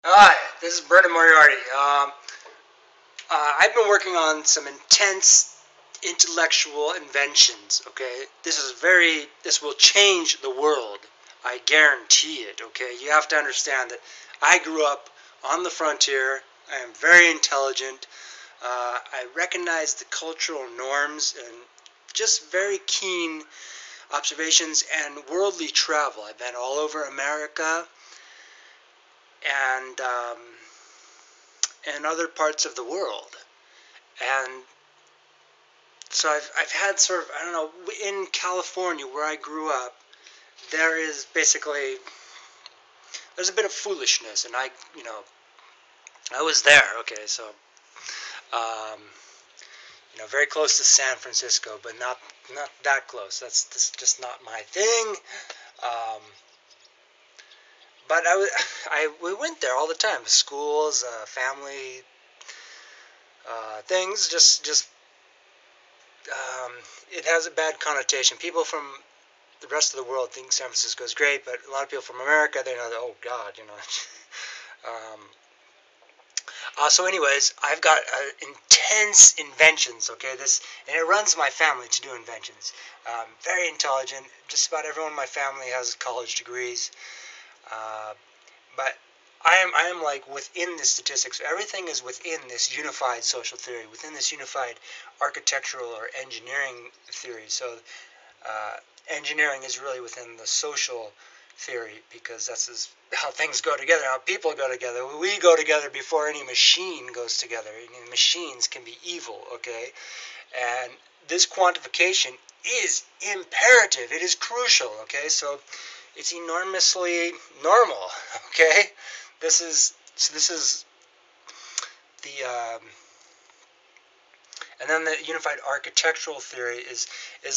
Hi, this is Brendan Moriarty. I've been working on some intense intellectual inventions. Okay, this will change the world. I guarantee it. Okay, you have to understand that I grew up on the frontier. I am very intelligent. I recognize the cultural norms and just very keen observations and worldly travel. I've been all over America and and other parts of the world. And so I've had sort of, I don't know, in California where I grew up, there is basically, there's a bit of foolishness. And I was there, okay, so, um, very close to San Francisco, but not that close. That's just not my thing. Um, but we went there all the time, schools, family, things, just um, it has a bad connotation. People from the rest of the world think San Francisco is great, but a lot of people from America, they know that, oh God, um, so, anyways, I've got intense inventions. Okay, and it runs my family to do inventions. Very intelligent. Just about everyone in my family has college degrees, uh, but I am like within the statistics. Everything is within this unified social theory, within this unified architectural or engineering theory. So uh, engineering is really within the social theory because how things go together, how people go together. We go together before any machine goes together. Machines can be evil, okay? And this quantification is imperative. It is crucial, okay? So it's enormously normal, okay? This is the and then the unified architectural theory is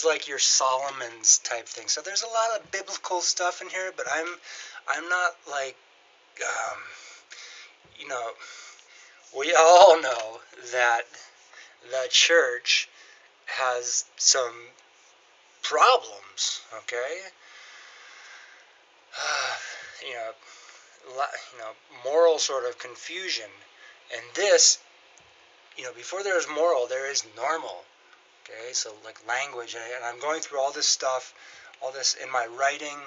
like your Solomon's type thing. So there's a lot of biblical stuff in here, but I'm not like um, you know we all know that the church has some problems. Okay, you know moral sort of confusion, and this before there is moral there is normal. Okay, so like language, and I'm going through all this in my writing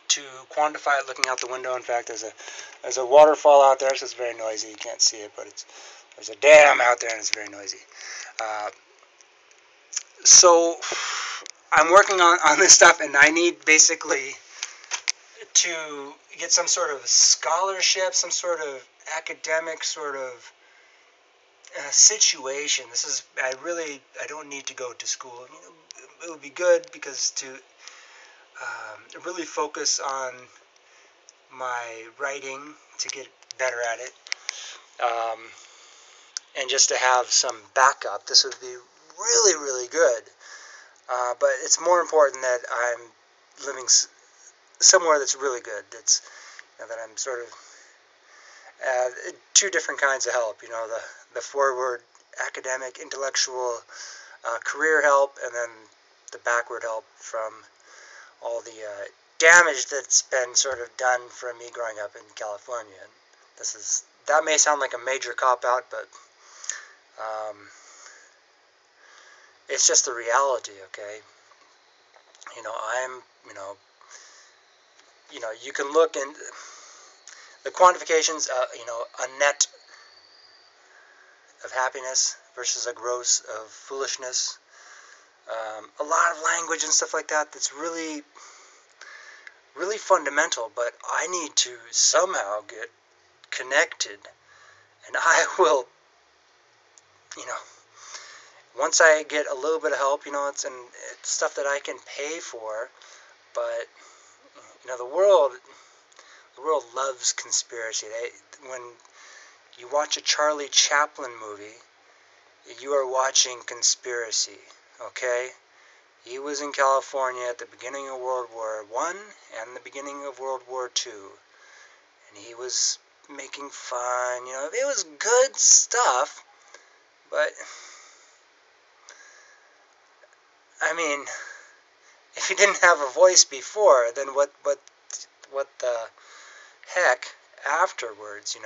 to quantify it. Looking out the window, in fact, there's a waterfall out there. So it's very noisy. You can't see it, but there's a dam out there, and it's very noisy. Uh, so I'm working on this stuff, and I need basically to get some sort of scholarship, some sort of academic sort of situation. I don't need to go to school. It would be good because to really focus on my writing to get better at it, um, and just to have some backup. This would be really, really good. But it's more important that I'm living somewhere that's really good. That's that I'm sort of two different kinds of help. The forward academic, intellectual, career help, and then the backward help from all the damage that's been sort of done for me growing up in California. That may sound like a major cop out, but um, it's just the reality. Okay, I'm you can look in the quantifications. A net of happiness versus a gross of foolishness. A lot of language and stuff like that. That's really really fundamental, but I need to somehow get connected, and I will, you know, once I get a little bit of help, it's stuff that I can pay for, but the world loves conspiracy. When you watch a Charlie Chaplin movie, you are watching conspiracy, okay? He was in California at the beginning of World War I and the beginning of World War II. And he was making fun. It was good stuff, but I mean, if he didn't have a voice before, then what the heck? afterwards.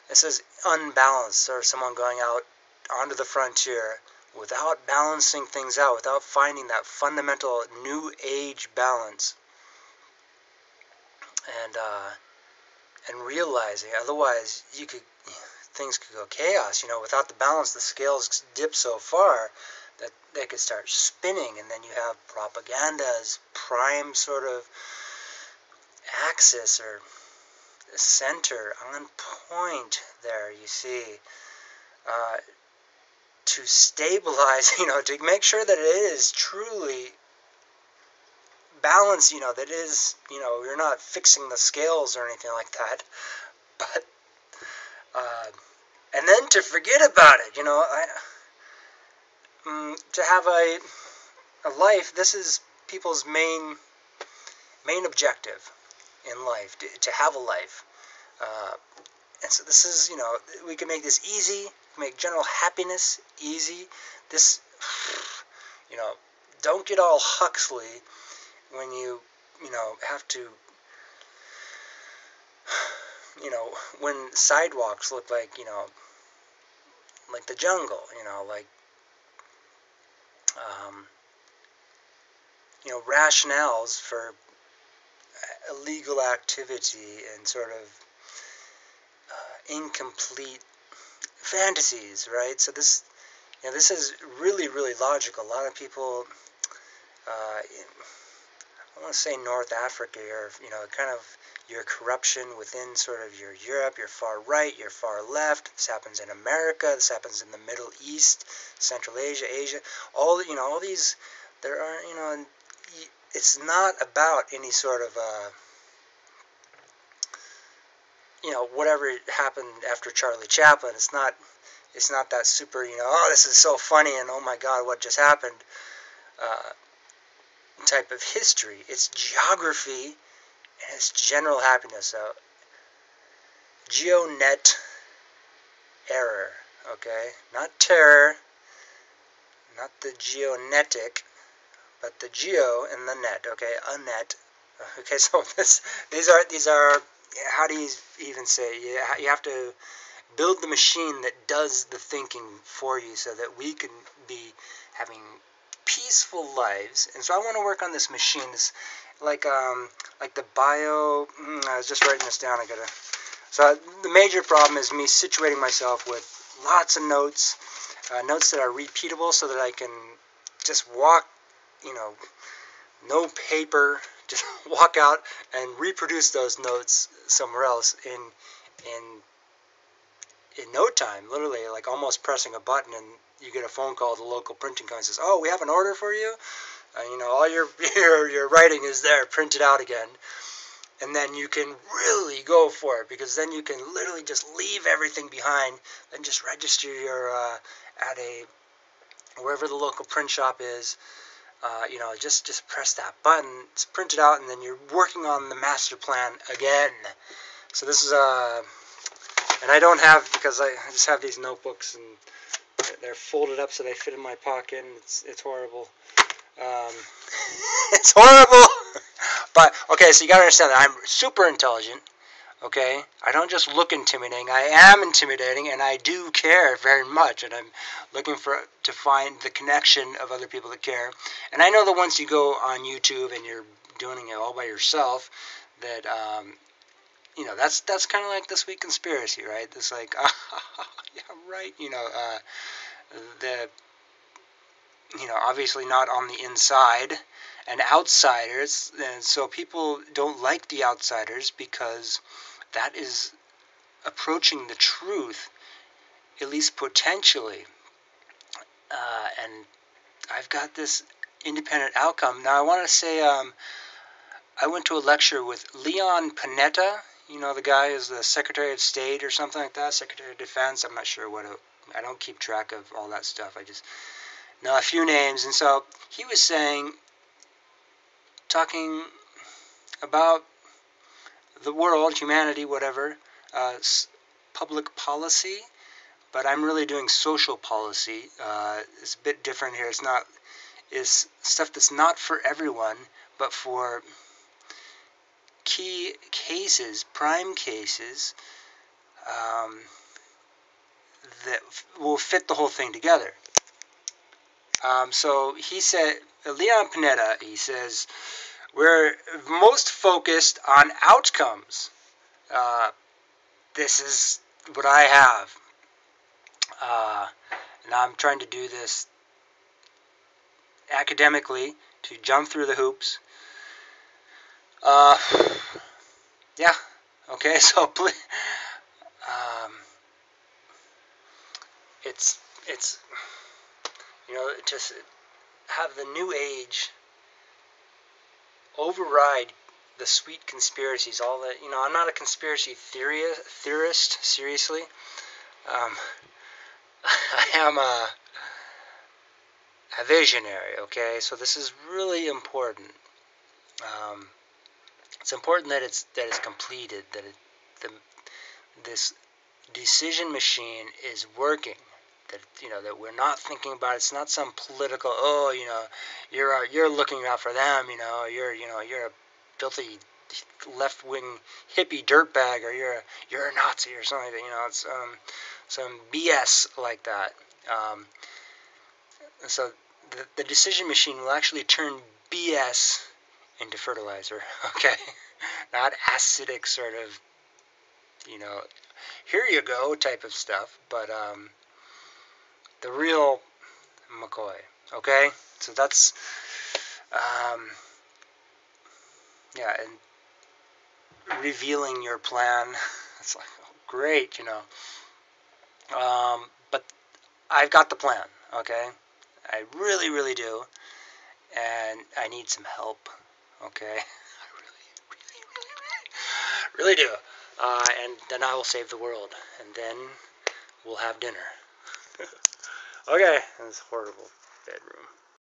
This is unbalanced, or someone going out onto the frontier without balancing things out, without finding that fundamental new age balance, and realizing otherwise things could go chaos. Without the balance, the scales dip so far that they could start spinning, and then you have propaganda's prime sort of axis or center on point there, you see, to stabilize, to make sure that it is truly balanced, that is, you're not fixing the scales or anything like that, but, and then to forget about it, to have a life. This is people's main objective in life, to have a life. And so this is, we can make this easy, make general happiness easy. This, don't get all Huxley when you have to, when sidewalks look like, like the jungle, like, rationales for illegal activity and sort of incomplete fantasies, right? So this is really, really logical. A lot of people, I want to say North Africa, or kind of your corruption within sort of your Europe, your far right, your far left. This happens in America. This happens in the Middle East, Central Asia, Asia. All these. There are it's not about any sort of whatever happened after Charlie Chaplin. It's not that super, oh, this is so funny and oh my God, what just happened type of history. It's geography and it's general happiness. So, geonet error, okay? Not terror, not the geonetic, but the geo and the net, okay? A net. Okay, so these are, how do you even say it? You have to build the machine that does the thinking for you so that we can be having peaceful lives. And so I want to work on this machine, this like the bio. I was just writing this down. So the major problem is me situating myself with lots of notes, notes that are repeatable, so that I can just walk, no paper, just walk out and reproduce those notes somewhere else in no time, literally, like almost pressing a button, and you get a phone call to the local printing company and says, "Oh, we have an order for you." All your your writing is there, printed out again, and then you can really go for it, because then you can literally just leave everything behind and just register your at a wherever the local print shop is. Just press that button, it's printed out, and then you're working on the master plan again. So this is and I don't have, because I just have these notebooks and they're folded up so they fit in my pocket, and it's horrible. It's horrible. But okay, so you gotta understand that I'm super intelligent. Okay, I don't just look intimidating. I am intimidating, and I do care very much. And I'm looking to find the connection of other people that care. And I know that once you go on YouTube and you're doing it all by yourself, that that's kind of like This Week Conspiracy, right? This like, yeah, right. The obviously not on the inside, and outsiders, and so people don't like the outsiders because that is approaching the truth, at least potentially. And I've got this independent outcome. Now I want to say I went to a lecture with Leon Paneta. The guy is the Secretary of State or something like that, Secretary of Defense. I'm not sure I don't keep track of all that stuff. I just know a few names. And so he was talking about the world, humanity, whatever, public policy, but I'm really doing social policy. It's a bit different here. It's stuff that's not for everyone, but for key cases, prime cases, that will fit the whole thing together. So he said, Leon Panetta, he says, we're most focused on outcomes. This is what I have. And I'm trying to do this academically to jump through the hoops. Yeah. Okay. So it's just have the new age override the sweet conspiracies. All that, I'm not a conspiracy theorist. Seriously, I am a visionary. Okay, so this is really important. It's important that it's completed. This decision machine is working. That we're not thinking about it. It's not some political. You're looking out for them. You're a filthy left-wing hippie dirtbag, or you're a Nazi or something. It's some BS like that. So the decision machine will actually turn BS into fertilizer. Okay, not acidic sort of here you go type of stuff, but the real McCoy. Okay, so that's and revealing your plan. It's like, oh, great, but I've got the plan. Okay, I really, really do, and I need some help. Okay, I really do. And then I will save the world, and then we'll have dinner. Okay, that's horrible bedroom.